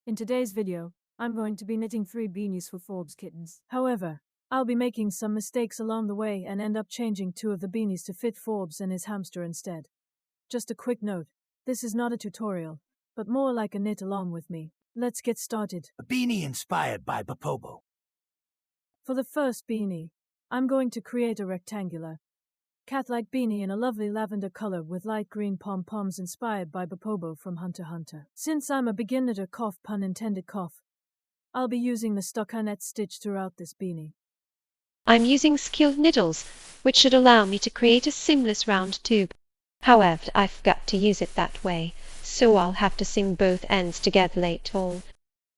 In today's video, I'm going to be knitting 3 beanies for Forbes kittens. However, I'll be making some mistakes along the way and end up changing 2 of the beanies to fit Forbes and his hamster instead. Just a quick note, this is not a tutorial, but more like a knit along with me. Let's get started. A beanie inspired by Popobo. For the first beanie, I'm going to create a rectangular cat-like beanie in a lovely lavender color with light green pom-poms inspired by Popobo from Hunter x Hunter. Since I'm a beginner to cough, pun intended cough, I'll be using the stockinette stitch throughout this beanie. I'm using skilled needles, which should allow me to create a seamless round tube. However, I forgot to use it that way, so I'll have to seam both ends together later on.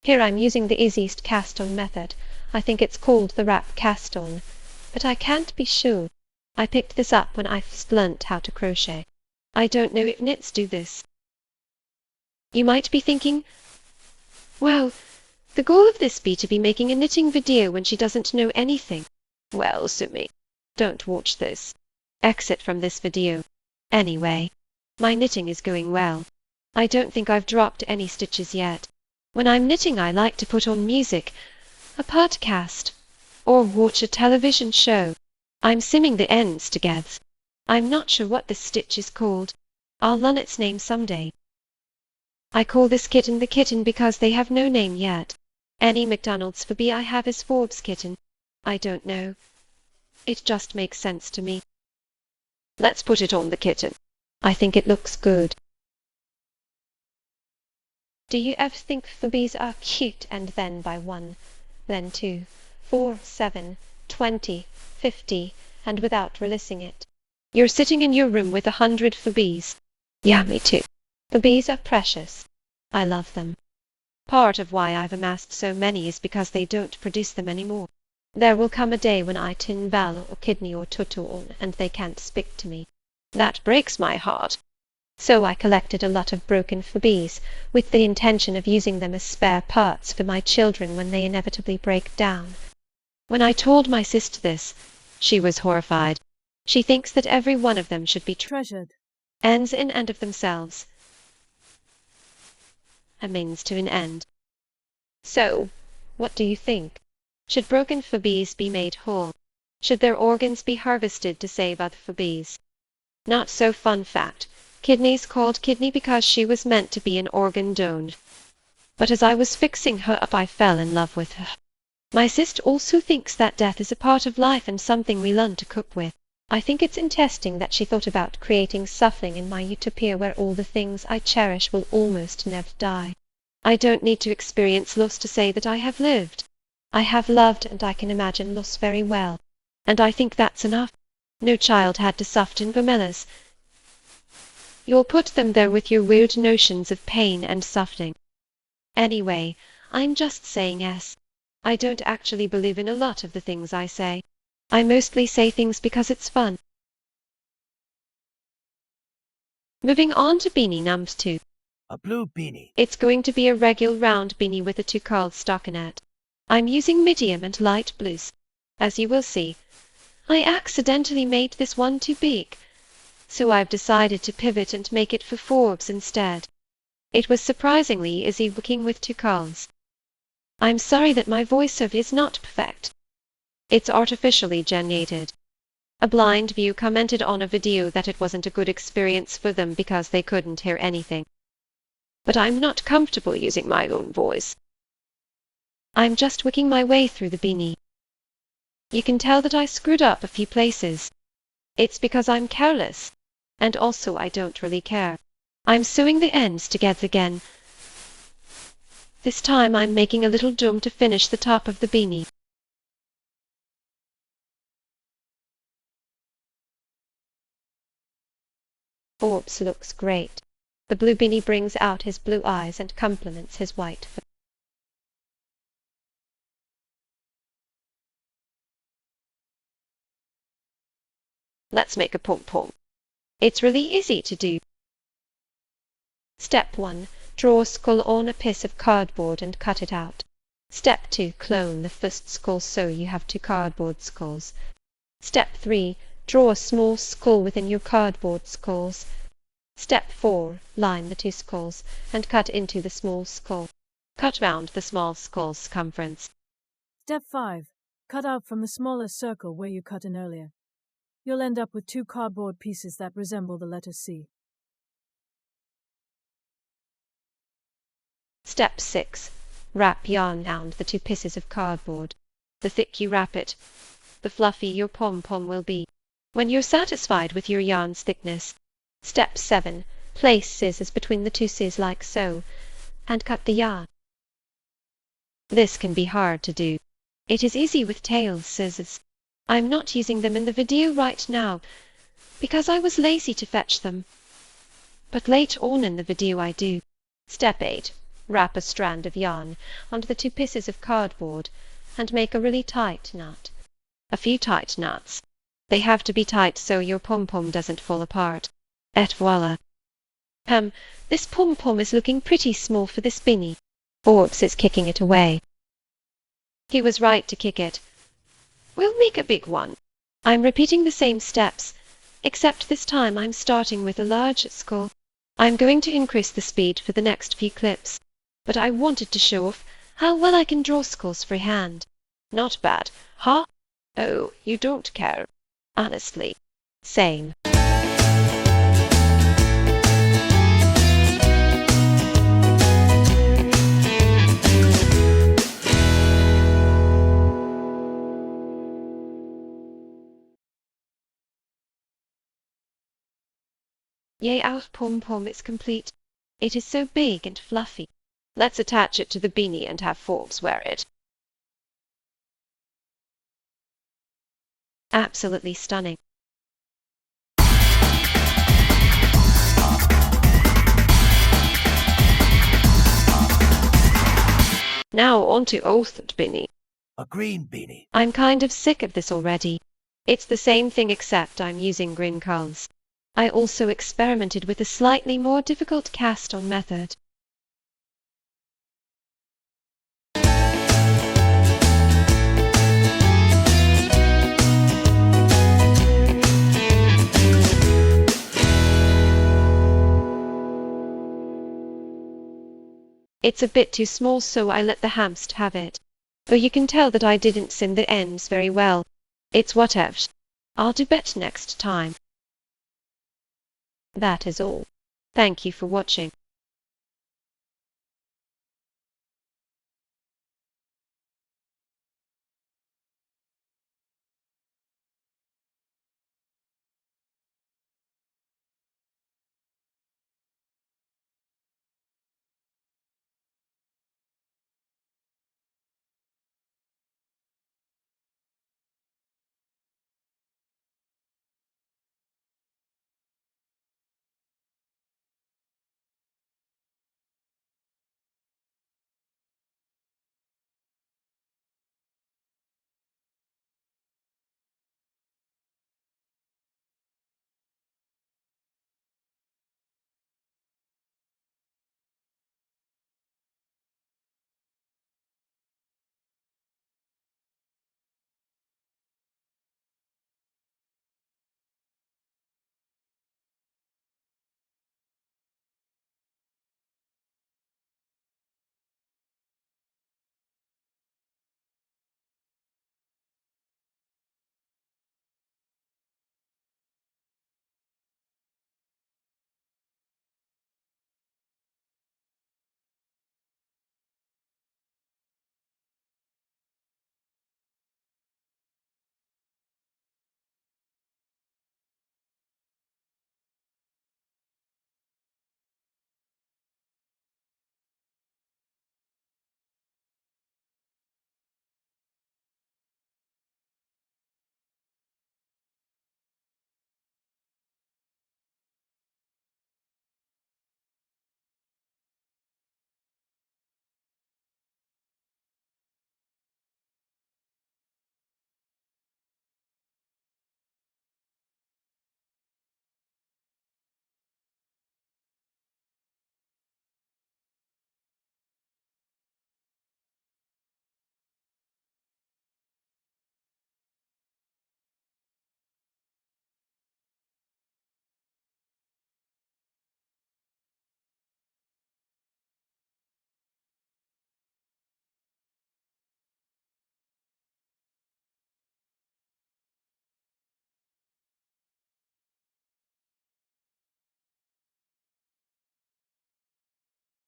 Here I'm using the easiest cast-on method. I think it's called the wrap cast-on, but I can't be sure. I picked this up when I first learnt how to crochet. I don't know if knits do this. You might be thinking, well, the goal of this be to be making a knitting video when she doesn't know anything. Well, Sumi, don't watch this. Exit from this video. Anyway, my knitting is going well. I don't think I've dropped any stitches yet. When I'm knitting, I like to put on music, a podcast, or watch a television show. I'm seaming the ends together. I'm not sure what this stitch is called. I'll learn its name someday. I call this kitten the kitten because they have no name yet. Any McDonald's for B I have is Forbes kitten. I don't know. It just makes sense to me. Let's put it on the kitten. I think it looks good. Do you ever think Furbies are cute and then by 1, then 2, 4, 7, 20, 50, and without releasing it? You're sitting in your room with 100 Furbies. Yeah, me too. Furbies are precious. I love them. Part of why I've amassed so many is because they don't produce them anymore. There will come a day when I tin Val or Kidney or Tutu on and they can't speak to me. That breaks my heart. So I collected a lot of broken Furbies, with the intention of using them as spare parts for my children when they inevitably break down. When I told my sister this, she was horrified. She thinks that every one of them should be Treasured. Ends in end of themselves. A means to an end. So, what do you think? Should broken Furbies be made whole? Should their organs be harvested to save other Furbies? Not so fun fact. Kidney's called Kidney because she was meant to be an organ donor. But as I was fixing her up, I fell in love with her. My sister also thinks that death is a part of life and something we learn to cope with. I think it's interesting that she thought about creating suffering in my utopia where all the things I cherish will almost never die. I don't need to experience loss to say that I have lived. I have loved and I can imagine loss very well. And I think that's enough. No child had to suffer in Vermella's. You'll put them there with your weird notions of pain and suffering. Anyway, I'm just saying yes. I don't actually believe in a lot of the things I say. I mostly say things because it's fun. Moving on to beanie number 2. A blue beanie. It's going to be a regular round beanie with a two-curled stockinette. I'm using medium and light blues. As you will see, I accidentally made this one too big, so I've decided to pivot and make it for Forbes instead. It was surprisingly easy working with two curls. I'm sorry that my voiceover is not perfect. It's artificially generated. A blind view commented on a video that it wasn't a good experience for them because they couldn't hear anything. But I'm not comfortable using my own voice. I'm just working my way through the beanie. You can tell that I screwed up a few places. It's because I'm careless, and also I don't really care. I'm sewing the ends together again. This time I'm making a little dome to finish the top of the beanie. Forbes looks great. The blue beanie brings out his blue eyes and complements his white fur. Let's make a pom-pom. It's really easy to do. Step 1. Draw a skull on a piece of cardboard and cut it out. Step 2. Clone the first skull so you have 2 cardboard skulls. Step 3. Draw a small skull within your cardboard skulls. Step 4. Line the 2 skulls and cut into the small skull. Cut round the small skull's circumference. Step 5. Cut out from the smaller circle where you cut in earlier. You'll end up with 2 cardboard pieces that resemble the letter C. Step 6. Wrap yarn round the 2 pieces of cardboard. The thicker you wrap it, the fluffier your pom-pom will be. When you're satisfied with your yarn's thickness, Step 7. Place scissors between the 2 scissors like so, and cut the yarn. This can be hard to do. It is easy with tail scissors. I'm not using them in the video right now, because I was lazy to fetch them. But later on in the video I do. Step 8. Wrap a strand of yarn onto the 2 pieces of cardboard and make a really tight knot. A few tight knots. They have to be tight so your pom-pom doesn't fall apart. Et voila. This pom-pom is looking pretty small for this beanie. Orbs is kicking it away. He was right to kick it. We'll make a big one. I'm repeating the same steps, except this time I'm starting with a large skull. I'm going to increase the speed for the next few clips, but I wanted to show off how well I can draw skulls freehand. Not bad, huh? Oh, you don't care. Honestly. Same. Yay, our pom-pom is complete. It is so big and fluffy. Let's attach it to the beanie and have Forbes wear it. Absolutely stunning. Now on to Oathred beanie. A green beanie. I'm kind of sick of this already. It's the same thing except I'm using green curls. I also experimented with a slightly more difficult cast-on method. It's a bit too small, so I let the hamster have it. But you can tell that I didn't seam the ends very well. It's whatever. I'll do better next time. That is all. Thank you for watching.